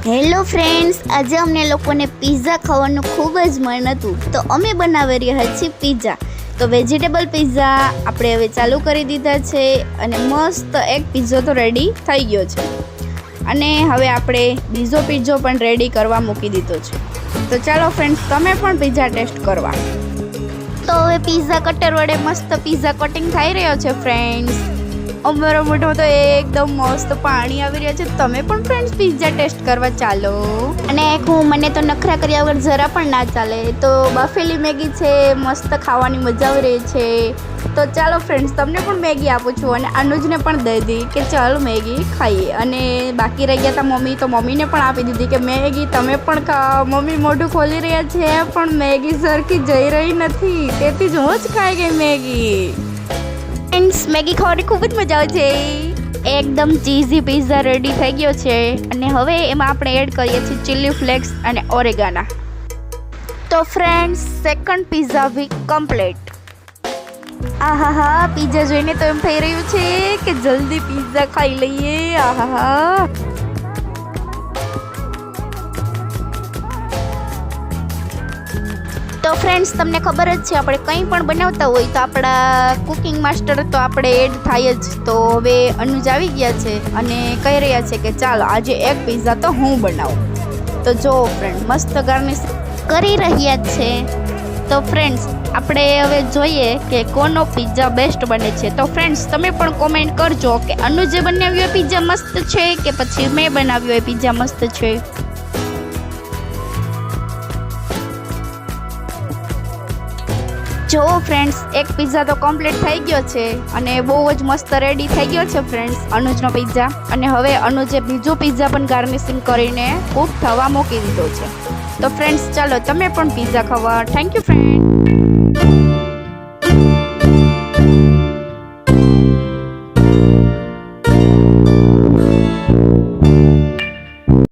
Hello friends, આજે અમને લોકોને પિઝા ખાવાનું ખૂબ જ મન હતું, તો અમે બનાવી રહ્યા છીએ પિઝા. તો વેજીટેબલ પિઝા આપણે હવે ચાલુ કરી દીધા છે અને મસ્ત એક પિઝા તો રેડી થઈ ગયો છે. અને હવે આપણે બીજો પિઝા પણ રેડી કરવા મૂકી દીધો છે. તો ચાલો ફ્રેન્ડ્સ, તમે પણ પિઝા ટેસ્ટ કરવા. તો હવે પિઝા કટર વડે મસ્ત પિઝા કટિંગ થઈ રહ્યો છે ફ્રેન્ડ્સ. અમારો મોઢો તો એકદમ મસ્ત પાણી આવી રહ્યા છે. તમે પણ ફ્રેન્ડ્સ પિઝા ટેસ્ટ કરવા ચાલો. અને મને તો નખરા કર્યા વગર જરા પણ ના ચાલે. તો બાફેલી મેગી છે, મસ્ત ખાવાની મજા આવી રહી છે. તો ચાલો ફ્રેન્ડ્સ, તમને પણ મેગી આપું છું અને અનુજને પણ દઈ દી કે ચાલો મેગી ખાઈએ. અને બાકી રહી ગયા હતા મમ્મી, તો મમ્મીને પણ આપી દીધી કે મેગી તમે પણ ખાઓ. મમ્મી મોઢું ખોલી રહ્યા છે પણ મેગી સરખી જઈ રહી નથી, તેથી જ હું જ ખાઈ ગઈ મેગી. ફ્રેન્ડ્સ, મેગી ખાવાની ખૂબ જ મજા આવે છે. એકદમ ચીઝી પિઝા રેડી થઈ ગયો છે અને હવે એમાં આપણે એડ કરીએ છીએ ચીલી ફ્લેક્સ અને ઓરેગાના. તો ફ્રેન્ડ્સ, સેકન્ડ પિઝા વી કમ્પ્લીટ. આહાહા, પિઝા જોઈને તો એમ થઈ રહ્યું છે કે જલ્દી પિઝા ખાઈ લઈએ. આહાહા. તો ફ્રેન્ડ્સ, તમને ખબર જ છે આપણે કંઈ પણ બનાવતા હોય તો આપણા કુકિંગ માસ્ટર તો આપણે એડ થાય જ. તો હવે અનુજ આવી ગયા છે અને કહી રહ્યા છે કે ચાલો આજે એક પિઝા તો હું બનાવું. તો જો ફ્રેન્ડ, મસ્ત ગાર્નિશ કરી રહ્યા છે. તો ફ્રેન્ડ્સ, આપણે હવે જોઈએ કે કોનો પિઝા બેસ્ટ બને છે. તો ફ્રેન્ડ્સ, તમે પણ કોમેન્ટ કરજો કે અનુજે બનાવ્યો પિઝા મસ્ત છે કે પછી મેં બનાવ્યો એ પિઝા મસ્ત છે. જો ફ્રેન્ડ્સ, એક પિઝા તો કમ્પ્લીટ થઈ ગયો છે અને બહુ જ મસ્ત રેડી થઈ ગયો છે ફ્રેન્ડ્સ અનુજનો પિઝા. અને હવે અનુજે બીજો પિઝા પણ ગાર્નિશિંગ કરીને કૂક થવા મૂકી દીધો છે. તો ફ્રેન્ડ્સ, ચાલો તમે પણ પિઝા ખાવા. Thank you friend.